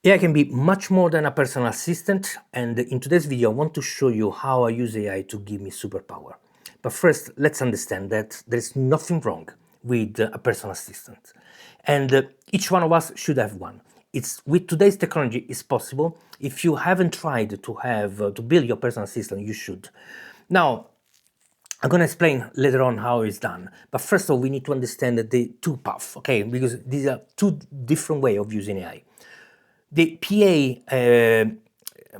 AI can be much more than a personal assistant, and in today's video I want to show you how I use AI to give me superpower. But first, let's understand that there's nothing wrong with a personal assistant, and each one of us should have one. It's with today's technology, it's possible. If you haven't tried to build your personal assistant, you should. Now, I'm going to explain later on how it's done, but first of all, we need to understand the two paths, okay? Because these are two different ways of using AI. The PA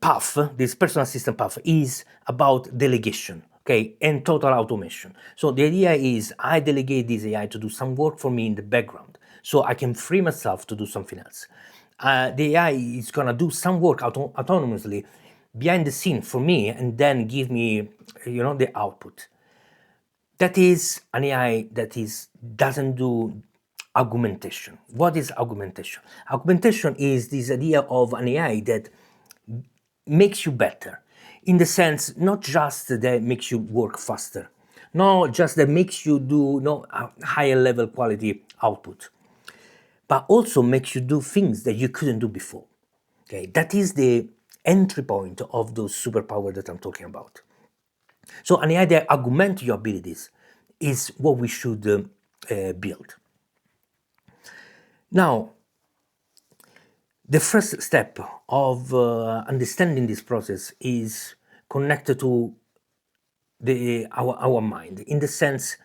path, this personal assistant path, is about delegation, okay, and total automation. So the idea is I delegate this AI to do some work for me in the background, so I can free myself to do something else. The AI is gonna do some work autonomously behind the scene for me, and then give me, the output. That is an AI that doesn't do augmentation. What is augmentation? Augmentation is this idea of an AI that makes you better, in the sense not just that makes you work faster, not just that makes you do a higher level quality output, but also makes you do things that you couldn't do before. Okay, that is the entry point of those superpowers that I'm talking about. So an AI that augments your abilities is what we should build. Now, the first step of understanding this process is connected to our mind, in the sense,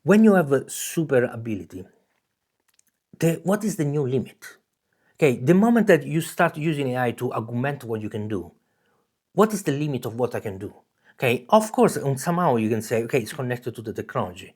when you have a super ability, what is the new limit? Okay, the moment that you start using AI to augment what you can do, what is the limit of what I can do? Okay, of course, somehow you can say, okay, it's connected to the technology.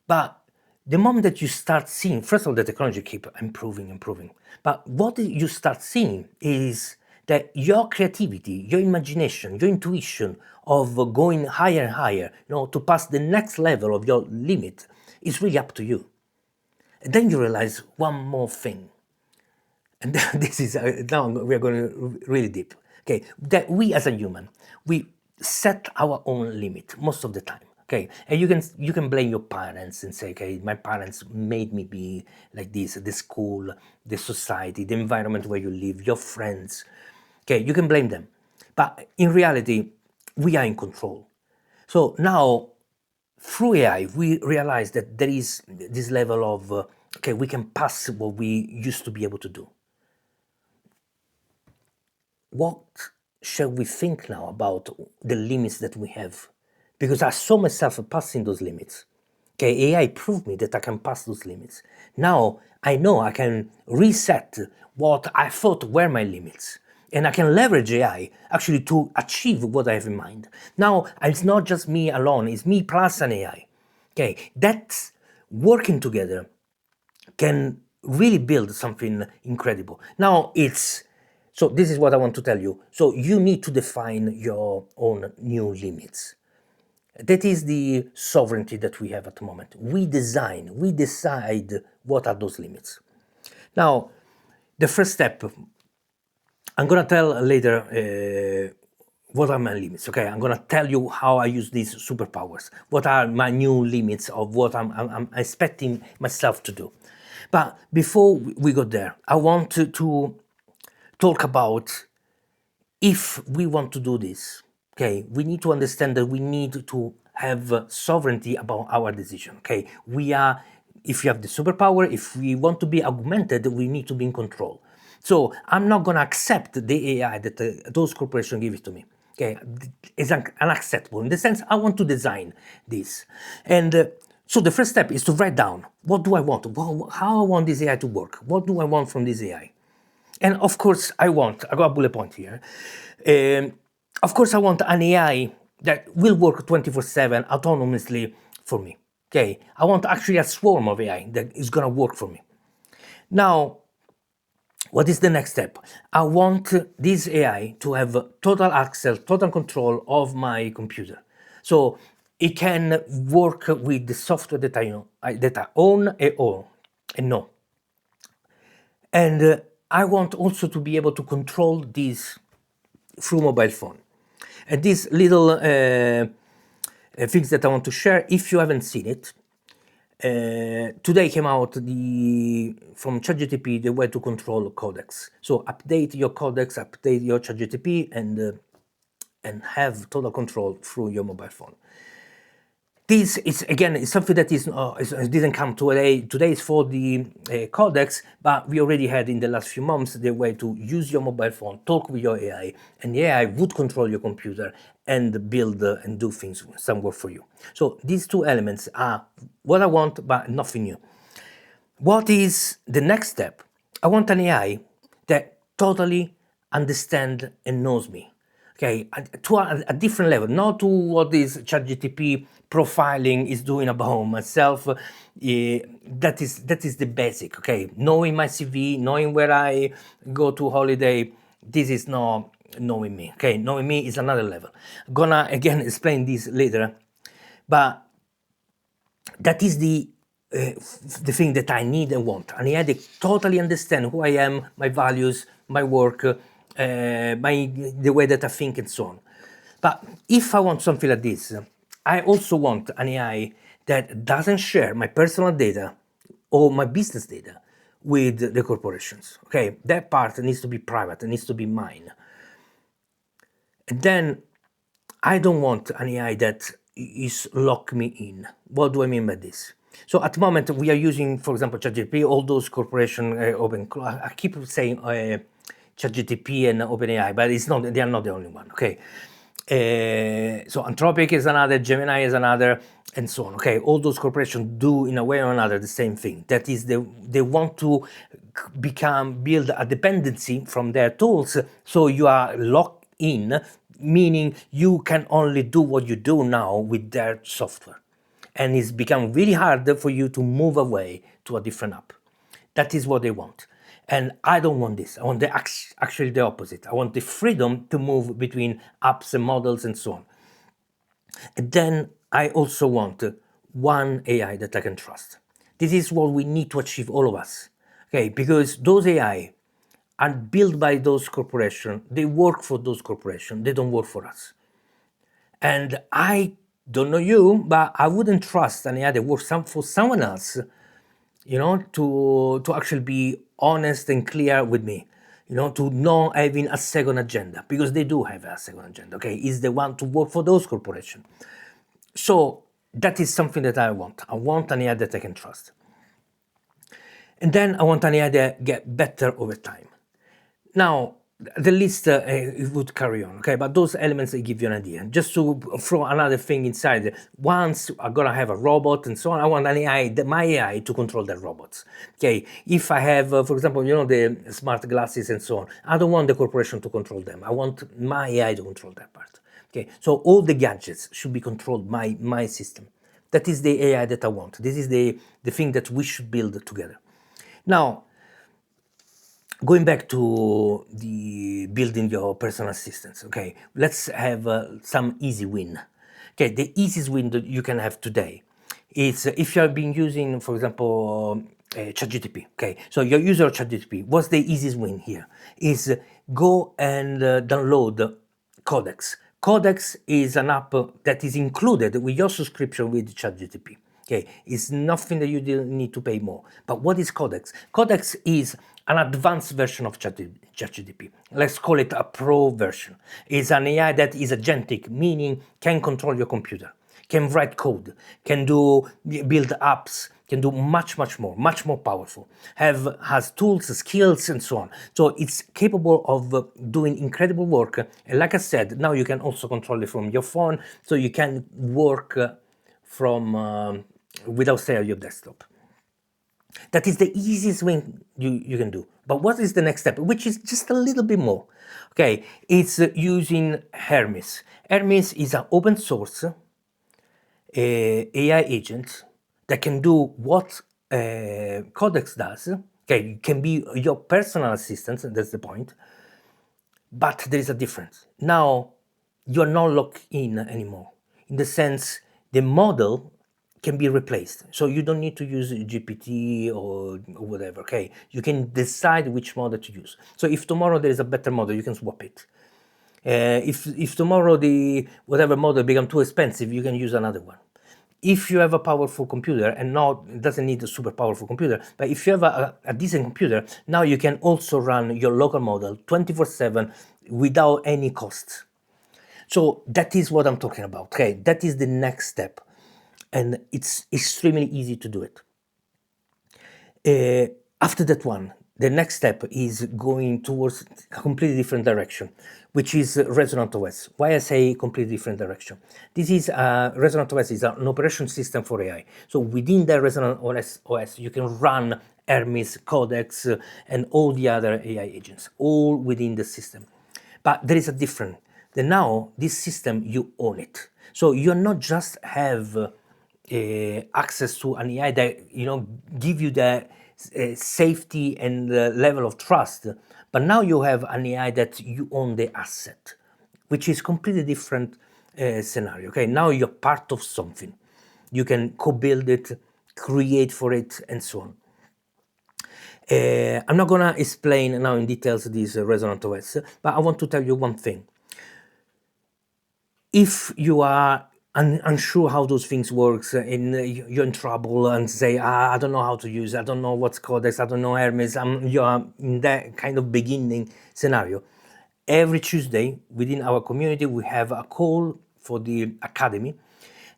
But the moment that you start seeing, first of all, the technology keeps improving. But what you start seeing is that your creativity, your imagination, your intuition of going higher and higher, to pass the next level of your limit, is really up to you. And then you realize one more thing. And this is, now we are going really deep. Okay, that we as a human, we set our own limit most of the time. Okay, and you can blame your parents and say, okay, my parents made me be like this, the school, the society, the environment where you live, your friends. Okay, you can blame them. But in reality, we are in control. So now, through AI, we realize that there is this level of, okay, we can pass what we used to be able to do. What shall we think now about the limits that we have? Because I saw myself passing those limits. Okay, AI proved me that I can pass those limits. Now I know I can reset what I thought were my limits. And I can leverage AI actually to achieve what I have in mind. Now it's not just me alone, it's me plus an AI. Okay, that's working together can really build something incredible. Now so this is what I want to tell you. So you need to define your own new limits. That is the sovereignty that we have at the moment. We decide what are those limits. Now, the first step, I'm going to tell later what are my limits, okay? I'm going to tell you how I use these superpowers. What are my new limits of what I'm expecting myself to do. But before we go there, I want to talk about, if we want to do this, okay, we need to understand that we need to have sovereignty about our decision, okay? If you have the superpower, if we want to be augmented, we need to be in control. So I'm not going to accept the AI that those corporations give it to me. Okay, it's unacceptable. In the sense, I want to design this. And so the first step is to write down, what do I want? How I want this AI to work? What do I want from this AI? And of course, I got a bullet point here. Of course, I want an AI that will work 24/7 autonomously for me. Okay, I want actually a swarm of AI that is going to work for me. Now, what is the next step? I want this AI to have total access, total control of my computer. So it can work with the software that I own and know. And I want also to be able to control this through mobile phone. And these little things that I want to share, if you haven't seen it, today came out from ChatGPT the way to control Codex. So update your Codex, update your ChatGPT, and have total control through your mobile phone. This is again is something that didn't come today. Today is for the Codex, but we already had in the last few months the way to use your mobile phone, talk with your AI, and the AI would control your computer and build and do things, some work for you. So these two elements are what I want, but nothing new. What is the next step? I want an AI that totally understands and knows me. Okay, to a different level, not to what this ChatGPT profiling is doing about myself. That is the basic. Okay, knowing my CV, knowing where I go to holiday. This is not knowing me. Okay, knowing me is another level. I'm gonna again explain this later, but that is the thing that I need and want. And I had to totally understand who I am, my values, my work, the way that I think, and so on. But if I want something like this, I also want an AI that doesn't share my personal data or my business data with the corporations. Okay, that part needs to be private, it needs to be mine. And then I don't want an AI that is lock me in. What do I mean by this? So at the moment we are using, for example, ChatGPT, all those corporation open. I keep saying ChatGPT and OpenAI, but it's not. They are not the only one. Okay. So Anthropic is another, Gemini is another, and so on. Okay, all those corporations do in a way or another the same thing. That is, they want to build a dependency from their tools, so you are locked in, meaning you can only do what you do now with their software, and it's become really hard for you to move away to a different app. That is what they want. And I don't want this. I want actually the opposite. I want the freedom to move between apps and models and so on. And then I also want one AI that I can trust. This is what we need to achieve, all of us. Okay, because those AI are built by those corporations. They work for those corporations. They don't work for us. And I don't know you, but I wouldn't trust an AI that works for someone else, to actually be honest and clear with me, to not having a second agenda, because they do have a second agenda. Okay, is the one to work for those corporations. So that is something that I want. I want an AI that I can trust. And then I want an AI that get better over time. Now, the list it would carry on, okay? But those elements give you an idea. Just to throw another thing inside, once I'm gonna have a robot and so on, I want an AI, my AI, to control the robots. Okay, if I have, for example, the smart glasses and so on, I don't want the corporation to control them. I want my AI to control that part. Okay, so all the gadgets should be controlled by my system. That is the AI that I want. This is the thing that we should build together. Now, going back to the building your personal assistants, okay, let's have some easy win. Okay, the easiest win that you can have today is if you have been using, for example, ChatGPT. Okay, so your user of ChatGPT, what's the easiest win here? Is go and download Codex. Codex is an app that is included with your subscription with ChatGPT. Okay, it's nothing that you need to pay more. But what is Codex? Codex is an advanced version of ChatGPT. Let's call it a pro version. It's an AI that is agentic, meaning can control your computer, can write code, can build apps, can do much more powerful, has tools, skills, and so on. So it's capable of doing incredible work. And like I said, now you can also control it from your phone, so you can work from without staying on your desktop. That is the easiest thing you can do. But what is the next step, which is just a little bit more? Okay, it's using Hermes. Hermes is an open source AI agent that can do what Codex does. Okay, it can be your personal assistant, that's the point. But there is a difference. Now, you're not locked in anymore. In the sense, the model can be replaced. So you don't need to use GPT or whatever, okay? You can decide which model to use. So if tomorrow there is a better model, you can swap it. If tomorrow the whatever model becomes too expensive, you can use another one. if you have a powerful computer, and not, it doesn't need a super powerful computer, but if you have a decent computer, now you can also run your local model 24/7 without any cost. So that is what I'm talking about. Okay, that is the next step, and it's extremely easy to do it. After that one, the next step is going towards a completely different direction, which is ResonantOS. Why I say completely different direction? This is ResonantOS is an operation system for AI. So within the ResonantOS, you can run Hermes, Codex, and all the other AI agents, all within the system. But there is a difference. Then now this system, you own it. So you're not just have access to an AI that give you the safety and the level of trust, but now you have an AI that you own the asset, which is completely different scenario. Okay, now you're part of something. You can co-build it, create for it, and so on. I'm not gonna explain now in details this ResonantOS, but I want to tell you one thing. If you are unsure how those things works, and you're in trouble and say, I don't know how to use it, I don't know what's Codex, I don't know Hermes, you are in that kind of beginning scenario. Every Tuesday within our community, we have a call for the academy,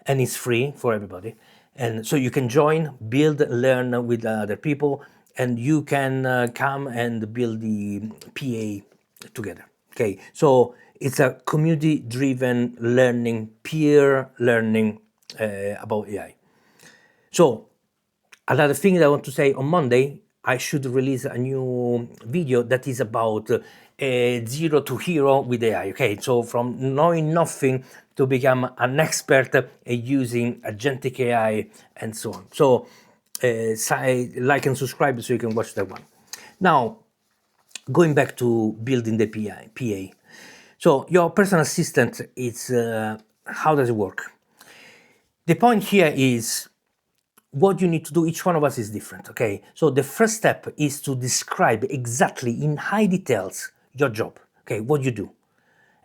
and it's free for everybody. And so you can join, build, learn with other people, and you can come and build the PA together. Okay, so it's a community-driven learning, peer learning about AI. So another thing that I want to say, on Monday, I should release a new video that is about zero to hero with AI. Okay, so from knowing nothing to become an expert using agentic AI and so on. So like and subscribe so you can watch that one. Now, going back to building the PA. So your personal assistant is, how does it work? The point here is what you need to do. Each one of us is different, okay? So the first step is to describe exactly in high details your job, okay? What you do,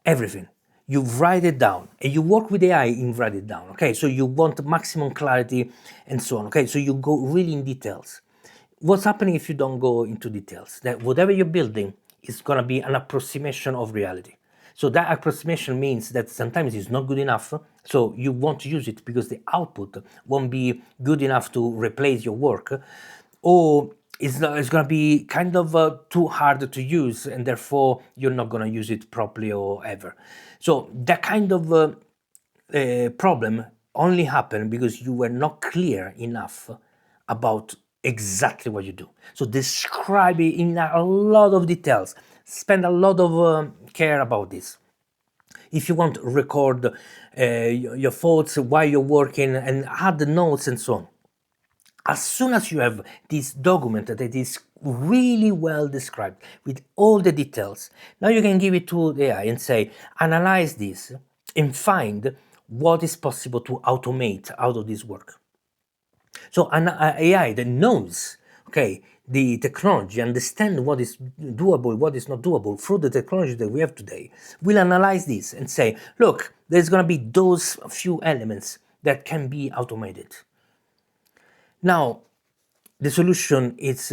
everything. You write it down, and you work with AI in write it down, okay? So you want maximum clarity and so on, okay? So you go really in details. What's happening if you don't go into details? That whatever you're building is gonna be an approximation of reality. So that approximation means that sometimes it's not good enough, so you won't use it because the output won't be good enough to replace your work, or it's going to be kind of too hard to use, and therefore you're not going to use it properly or ever. So that kind of problem only happened because you were not clear enough about exactly what you do. So describe it in a lot of details. Spend a lot of care about this. If you want to record your thoughts while you're working and add the notes and so on. As soon as you have this document that is really well described with all the details, now you can give it to the AI and say, analyze this and find what is possible to automate out of this work. So an AI that knows, okay, the technology, understand what is doable, what is not doable through the technology that we have today, will analyze this and say, look, there's going to be those few elements that can be automated. Now, the solution is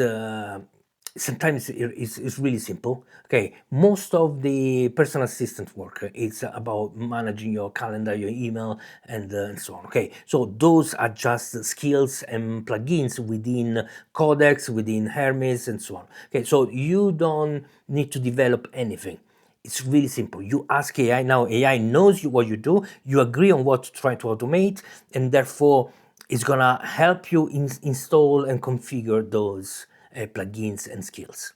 sometimes it's really simple. Okay, most of the personal assistant work is about managing your calendar, your email, and so on. Okay, so those are just skills and plugins within Codex, within Hermes, and so on. Okay, so you don't need to develop anything. It's really simple. You ask AI, now AI knows what you do, you agree on what to try to automate, and therefore it's gonna help you install and configure those plugins and skills.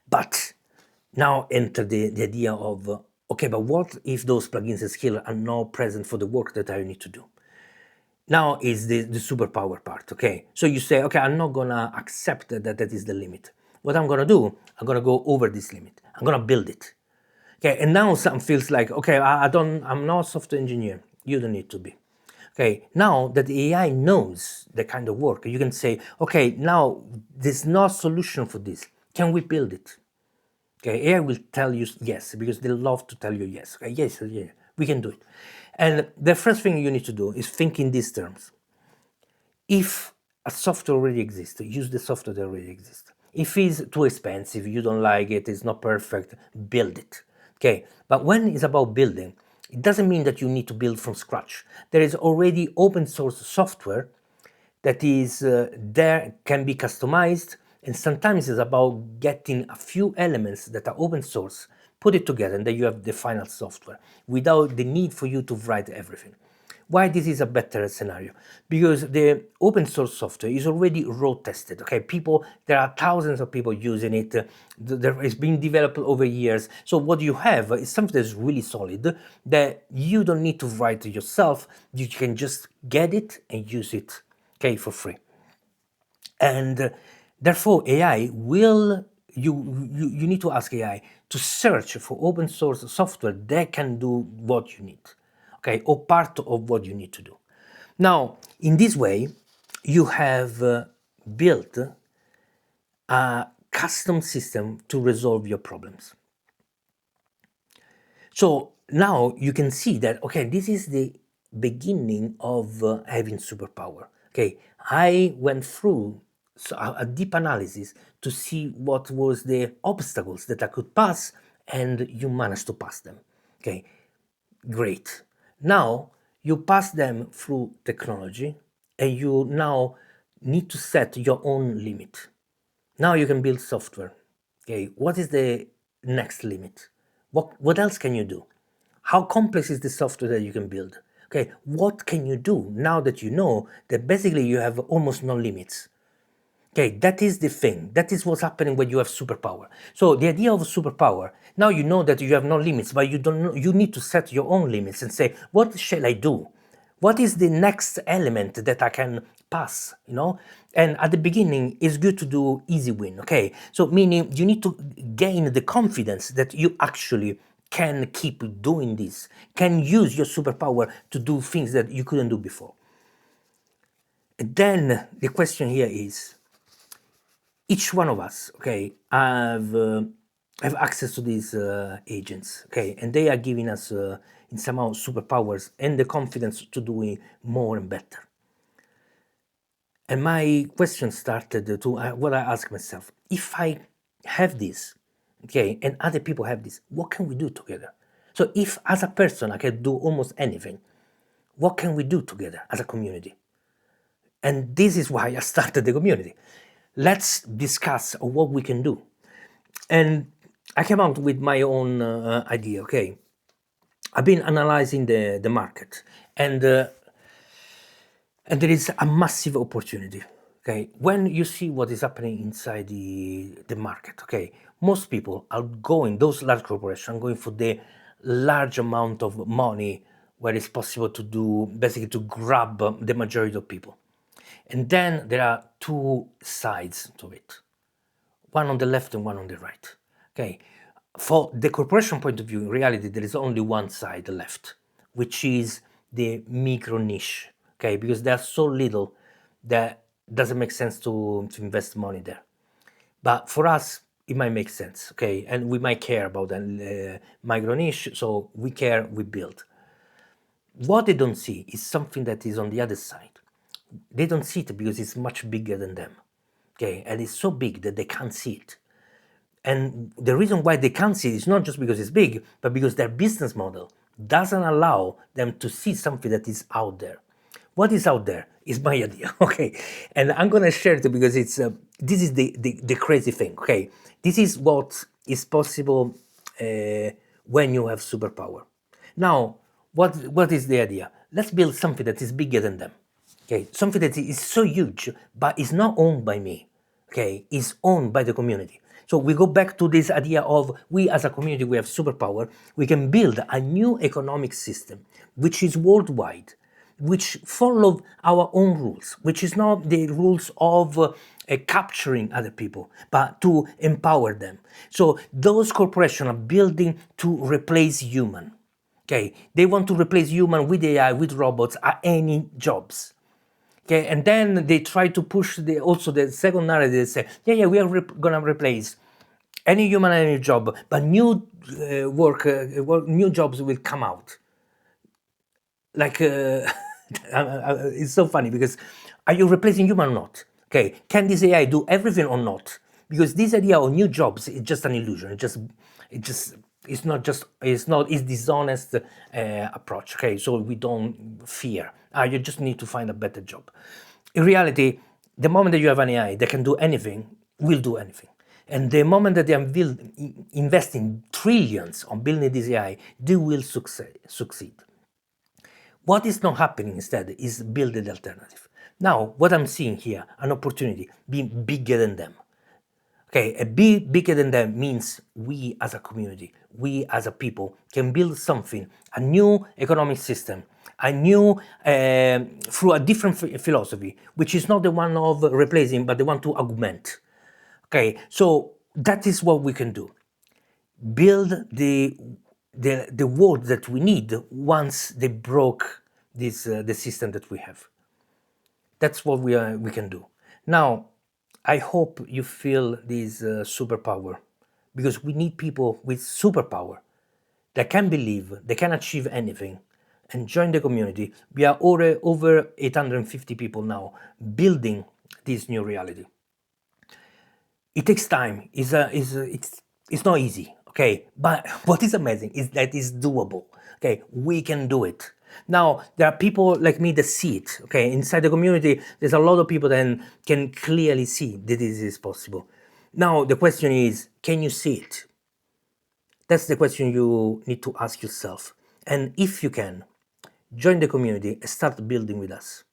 But now enter the idea of, okay, but what if those plugins and skills are not present for the work that I need to do? Now is the superpower part, okay? So you say, okay, I'm not gonna accept that is the limit. What I'm gonna do, I'm gonna go over this limit. I'm gonna build it. Okay, and now something feels like, okay, I'm not a software engineer. You don't need to be. Okay, now that the AI knows the kind of work, you can say, okay, now there's no solution for this. Can we build it? Okay, AI will tell you yes, because they love to tell you yes. Okay, yes, yeah, We can do it. And the first thing you need to do is think in these terms. If a software already exists, use the software that already exists. If it's too expensive, you don't like it, it's not perfect, build it. Okay, but when it's about building, it doesn't mean that you need to build from scratch. There is already open source software that is there, can be customized, and sometimes it's about getting a few elements that are open source, put it together, and then you have the final software without the need for you to write everything. Why this is a better scenario? Because the open source software is already road tested. Okay, there are thousands of people using it. There is being developed over years. So what you have is something that's really solid that you don't need to write yourself. You can just get it and use it, okay, for free. And therefore, AI will. You need to ask AI to search for open source software that can do what you need. Okay, or part of what you need to do. Now, in this way, you have built a custom system to resolve your problems. So now you can see that, okay, this is the beginning of having superpower. Okay, I went through a deep analysis to see what was the obstacles that I could pass, and you managed to pass them. Okay, great. Now you pass them through technology, and you now need to set your own limit. Now you can build software. Okay, what is the next limit? What else can you do? How complex is the software that you can build? Okay, what can you do now that you know that basically you have almost no limits? Okay, that is the thing. That is what's happening when you have superpower. So the idea of superpower, now you know that you have no limits, but you don't know, you need to set your own limits and say, what shall I do? What is the next element that I can pass, you know? And at the beginning, it's good to do easy win, okay? So meaning you need to gain the confidence that you actually can keep doing this, can use your superpower to do things that you couldn't do before. And then the question here is, each one of us, okay, have access to these agents, okay, and they are giving us in somehow superpowers and the confidence to do more and better. And my question started to what I asked myself: if I have this, okay, and other people have this, what can we do together? So if as a person I can do almost anything, what can we do together as a community? And this is why I started the community. Let's discuss what we can do. And I came out with my own idea, okay? I've been analyzing the market, and there is a massive opportunity, okay? When you see what is happening inside the market, okay? Most people are going, those large corporations are going for the large amount of money where it's possible to do, basically to grab the majority of people. And then there are two sides to it, one on the left and one on the right. Okay, for the corporation point of view, in reality, there is only one side left, which is the micro niche. Okay, because they are so little that doesn't make sense to invest money there. But for us, it might make sense. Okay, and we might care about the micro niche, so we care, we build. What they don't see is something that is on the other side. They don't see it because it's much bigger than them, okay? And it's so big that they can't see it. And the reason why they can't see it is not just because it's big, but because their business model doesn't allow them to see something that is out there. What is out there is my idea, okay? And I'm gonna share it because it's this is the crazy thing, okay? This is what is possible when you have superpower. Now, what is the idea? Let's build something that is bigger than them. Okay, something that is so huge, but is not owned by me. Okay, is owned by the community. So we go back to this idea of we as a community, we have superpower. We can build a new economic system, which is worldwide, which follow our own rules, which is not the rules of capturing other people, but to empower them. So those corporations are building to replace human. Okay, they want to replace human with AI, with robots, at any jobs. Okay, and then they try to push also the second narrative. They say, yeah, we are gonna replace any human, any job, but new new jobs will come out. like it's so funny because are you replacing human or not? Okay, can this AI do everything or not? Because this idea of new jobs is just an illusion. It just it's dishonest approach. Okay, so we don't fear. You just need to find a better job. In reality, the moment that you have an AI that can do anything, will do anything. And the moment that they are investing trillions on building this AI, they will succeed. What is not happening instead is build the alternative. Now, what I'm seeing here, an opportunity, being bigger than them. Okay, a bigger than them means we as a community, we as a people can build something, a new economic system, a new, through a different philosophy, which is not the one of replacing, but the one to augment. Okay, so that is what we can do. Build the world that we need once they broke this the system that we have. That's what we can do. Now, I hope you feel this superpower, because we need people with superpower that can believe they can achieve anything and join the community. We are over 850 people now building this new reality. It takes time. It's not easy, okay? But what is amazing is that it's doable. Okay, we can do it. Now there are people like me that see it. Okay, inside the community, there's a lot of people that can clearly see that this is possible. Now the question is, can you see it? That's the question you need to ask yourself. And if you can, join the community and start building with us.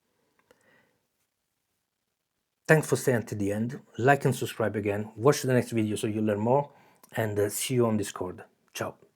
Thanks for staying to the end. Like and subscribe again. Watch the next video so you learn more. And see you on Discord. Ciao.